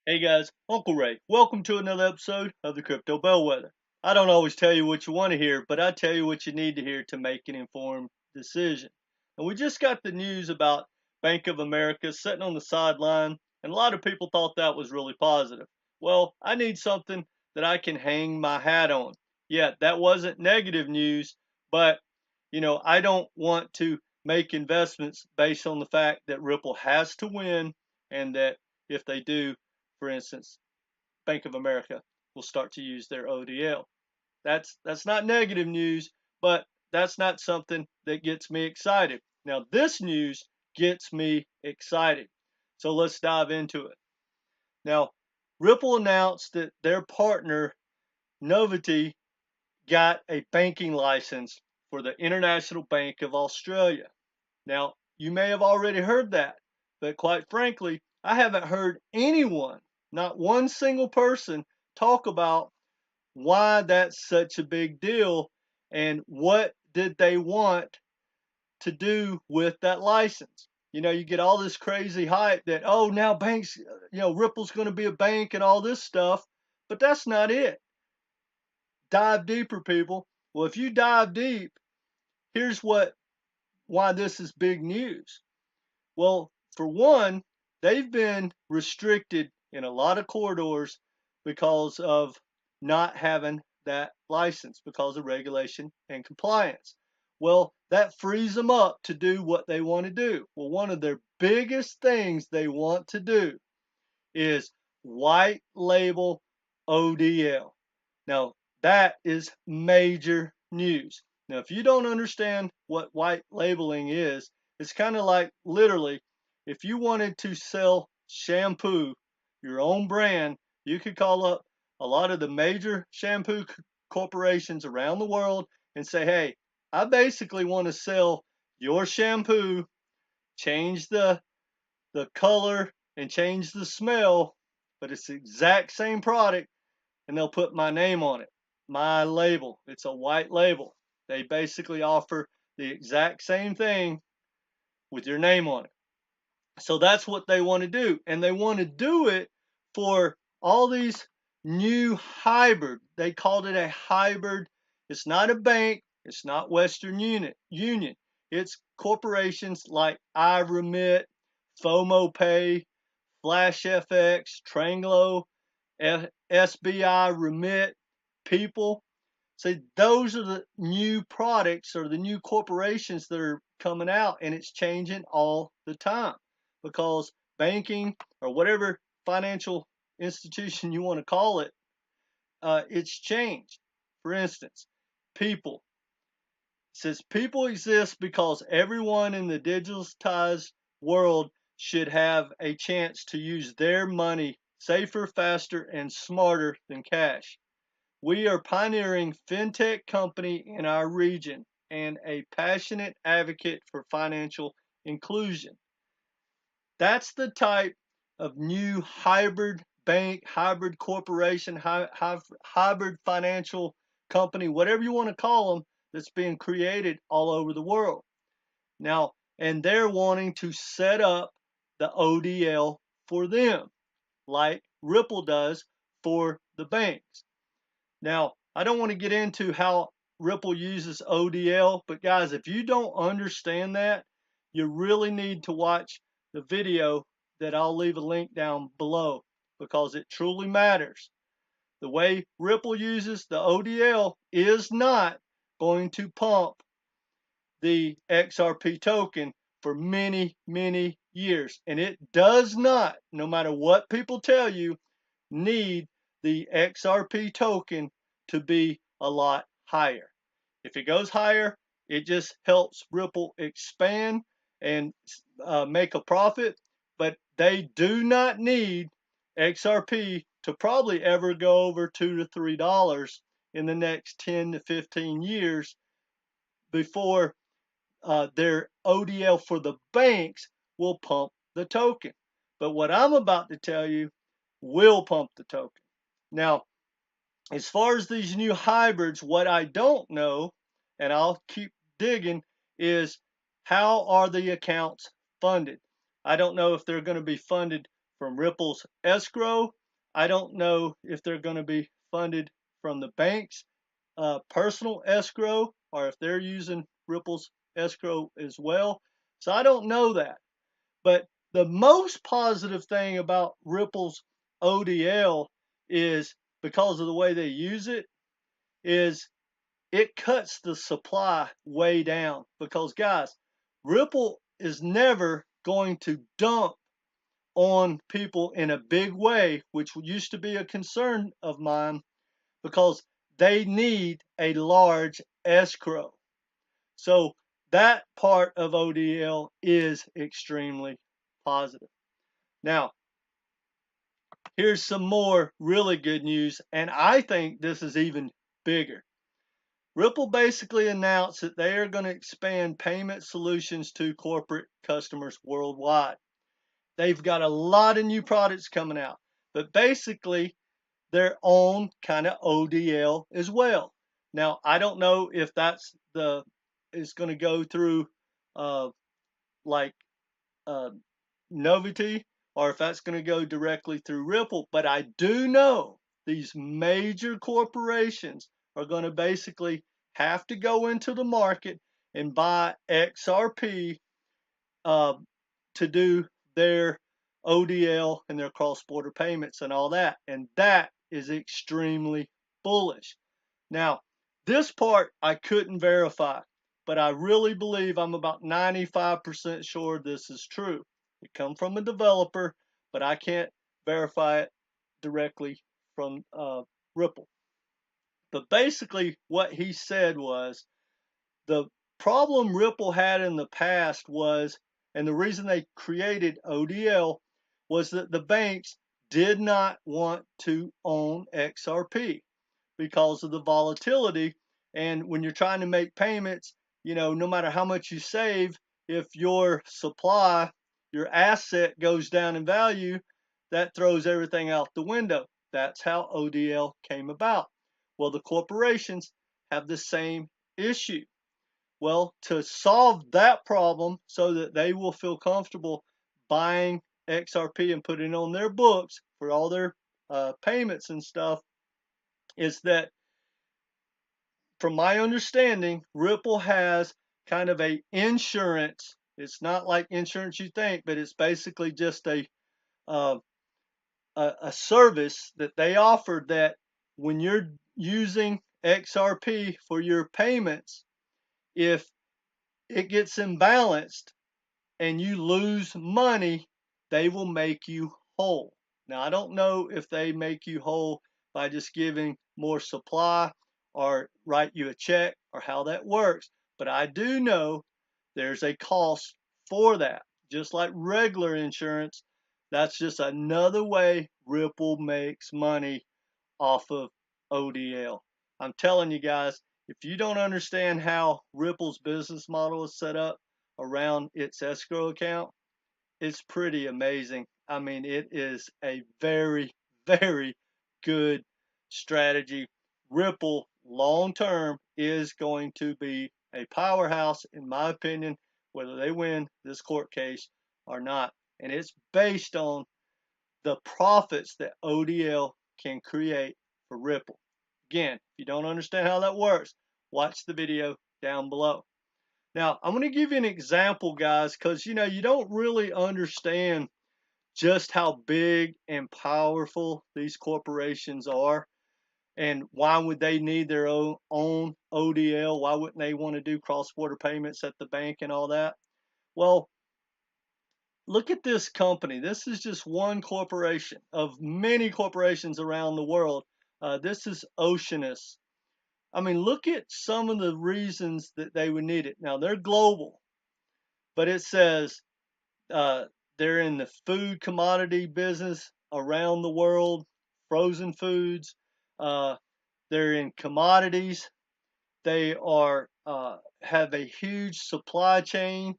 Hey guys, Uncle Ray. Welcome to another episode of the Crypto Bellwether. I don't always tell you what you want to hear, but I tell you what you need to hear to make an informed decision. And we just got the news about Bank of America sitting on the sideline, and a lot of people thought that was really positive. Well, I need something that I can hang my hat on. Yeah, that wasn't negative news, but I don't want to make investments based on the fact that Ripple has to win and that if they do, for instance, Bank of America will start to use their ODL. That's not negative news, but that's not something that gets me excited. Now this news gets me excited. So let's dive into it. Now, Ripple announced that their partner Novity got a banking license for the International Bank of Australia. Now, you may have already heard that, but quite frankly, I haven't heard anyone, not one single person, talk about why that's such a big deal and what did they want to do with that license. You get all this crazy hype that, oh, now banks, Ripple's going to be a bank and all this stuff, but that's not it. Dive deeper, people. Well, if you dive deep, here's why this is big news. Well, for one, they've been restricted in a lot of corridors because of not having that license because of regulation and compliance. Well, that frees them up to do what they want to do. Well, one of their biggest things they want to do is white label ODL. Now, that is major news. Now, if you don't understand what white labeling is, it's kind of like literally if you wanted to sell shampoo, your own brand, you could call up a lot of the major shampoo corporations around the world and say, hey, I basically want to sell your shampoo, change the color and change the smell, but it's the exact same product, and they'll put my name on it, my label. It's a white label. They basically offer the exact same thing with your name on it. So that's what they want to do. And they want to do it for all these new hybrid. They called it a hybrid. It's not a bank. It's not Western Union. It's corporations like iRemit, FOMO Pay, Flash FX, Tranglo, SBI, Remit, People. So those are the new products or the new corporations that are coming out, and it's changing all the time because banking or whatever financial institution you want to call it, it's changed. For instance, People. It says people exist because everyone in the digitalized world should have a chance to use their money safer, faster, and smarter than cash. We are pioneering fintech company in our region and a passionate advocate for financial inclusion. That's the type of new hybrid bank, hybrid corporation, hybrid financial company, whatever you want to call them, that's being created all over the world. Now, and they're wanting to set up the ODL for them, like Ripple does for the banks. Now, I don't want to get into how Ripple uses ODL, but guys, if you don't understand that, you really need to watch the video that I'll leave a link down below because it truly matters. The way Ripple uses the ODL is not going to pump the XRP token for many, many years. And it does not, no matter what people tell you, need the XRP token to be a lot higher. If it goes higher, it just helps Ripple expand and make a profit, but they do not need XRP to probably ever go over $2 to $3 in the next 10 to 15 years before their ODL for the banks will pump the token. But what I'm about to tell you will pump the token. Now, as far as these new hybrids, what I don't know, and I'll keep digging, is how are the accounts funded? I don't know if they're going to be funded from Ripple's escrow. I don't know if they're going to be funded from the bank's personal escrow or if they're using Ripple's escrow as well. So I don't know that. But the most positive thing about Ripple's ODL is because of the way they use it is it cuts the supply way down. Because guys, Ripple is never going to dump on people in a big way, which used to be a concern of mine, because they need a large escrow. So that part of ODL is extremely positive. Now, here's some more really good news, and I think this is even bigger. Ripple basically announced that they are going to expand payment solutions to corporate customers worldwide. They've got a lot of new products coming out, but basically their own kind of ODL as well. Now, I don't know if is going to go through like Novity or if that's going to go directly through Ripple, but I do know these major corporations are going to basically have to go into the market and buy XRP to do their ODL and their cross-border payments and all that. And that is extremely bullish. Now, this part I couldn't verify, but I really believe I'm about 95% sure this is true. It comes from a developer, but I can't verify it directly from Ripple. But basically what he said was the problem Ripple had in the past was, and the reason they created ODL was that the banks did not want to own XRP because of the volatility. And when you're trying to make payments, no matter how much you save, if your supply, your asset goes down in value, that throws everything out the window. That's how ODL came about. Well, the corporations have the same issue. Well, to solve that problem so that they will feel comfortable buying XRP and putting it on their books for all their payments and stuff, is that, from my understanding, Ripple has kind of a insurance. It's not like insurance you think, but it's basically just a service that they offer that when you're using XRP for your payments, if it gets imbalanced and you lose money, they will make you whole. Now, I don't know if they make you whole by just giving more supply or write you a check or how that works, but I do know there's a cost for that. Just like regular insurance, that's just another way Ripple makes money off of ODL. I'm telling you guys, if you don't understand how Ripple's business model is set up around its escrow account, it's pretty amazing. I mean, it is a very, very good strategy. Ripple, long term, is going to be a powerhouse, in my opinion, whether they win this court case or not. And it's based on the profits that ODL can create for Ripple. Again, if you don't understand how that works, watch the video down below. Now, I'm going to give you an example, guys, because, you don't really understand just how big and powerful these corporations are. And why would they need their own ODL? Why wouldn't they want to do cross-border payments at the bank and all that? Well, look at this company. This is just one corporation of many corporations around the world. This is Oceanus. I mean, look at some of the reasons that they would need it. Now, they're global, but it says they're in the food commodity business around the world, frozen foods. They're in commodities. They are have a huge supply chain,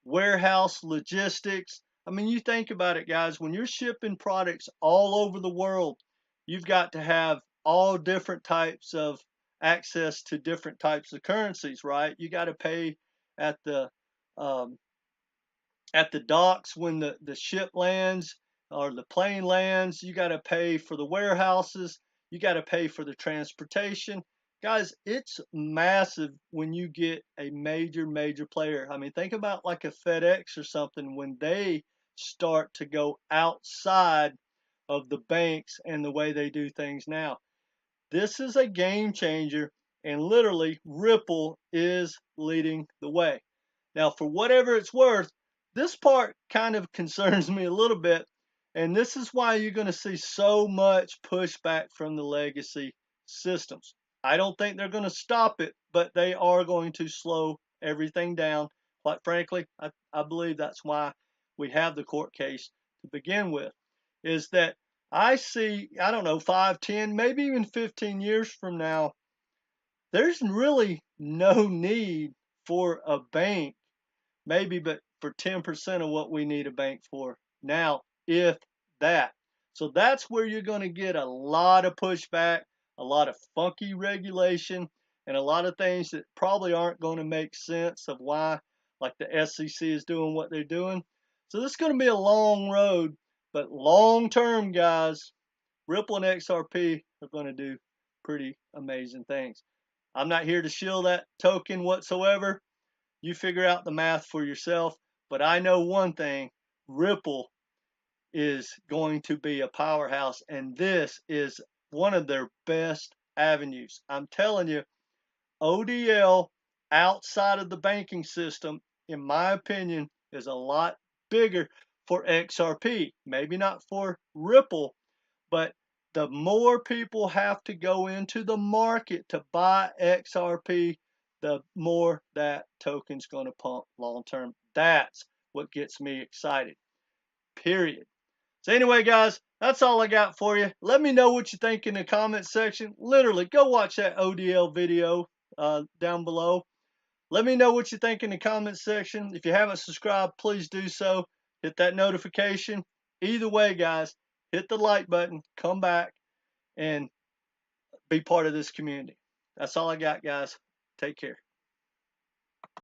warehouse logistics. I mean, you think about it, guys. When you're shipping products all over the world, you've got to have all different types of access to different types of currencies, right? You got to pay um, at the docks when the ship lands. or the plain lands. You got to pay for the warehouses. You got to pay for the transportation. Guys, it's massive when you get a major player. I mean, think about like a FedEx or something when they start to go outside of the banks and the way they do things now. This is a game changer, and literally Ripple is leading the way. Now, for whatever it's worth, this part kind of concerns me a little bit, and this is why you're going to see so much pushback from the legacy systems. I don't think they're going to stop it, but they are going to slow everything down. Quite frankly, I believe that's why we have the court case to begin with, is that I see, I don't know, 5, 10, maybe even 15 years from now, there's really no need for a bank, maybe, but for 10% of what we need a bank for now, if that. So that's where you're going to get a lot of pushback, a lot of funky regulation, and a lot of things that probably aren't going to make sense of why, like the SEC is doing what they're doing. So this is going to be a long road, but long term, guys, Ripple and XRP are going to do pretty amazing things. I'm not here to shield that token whatsoever. You figure out the math for yourself. But I know one thing, Ripple is going to be a powerhouse, and this is one of their best avenues. I'm telling you, ODL outside of the banking system, in my opinion, is a lot bigger for XRP. Maybe not for Ripple, but the more people have to go into the market to buy XRP, the more that token's going to pump long term. That's what gets me excited, period. So anyway, guys, that's all I got for you. Let me know what you think in the comments section. Literally, go watch that ODL video down below. Let me know what you think in the comments section. If you haven't subscribed, please do so. Hit that notification. Either way, guys, hit the like button, come back, and be part of this community. That's all I got, guys. Take care.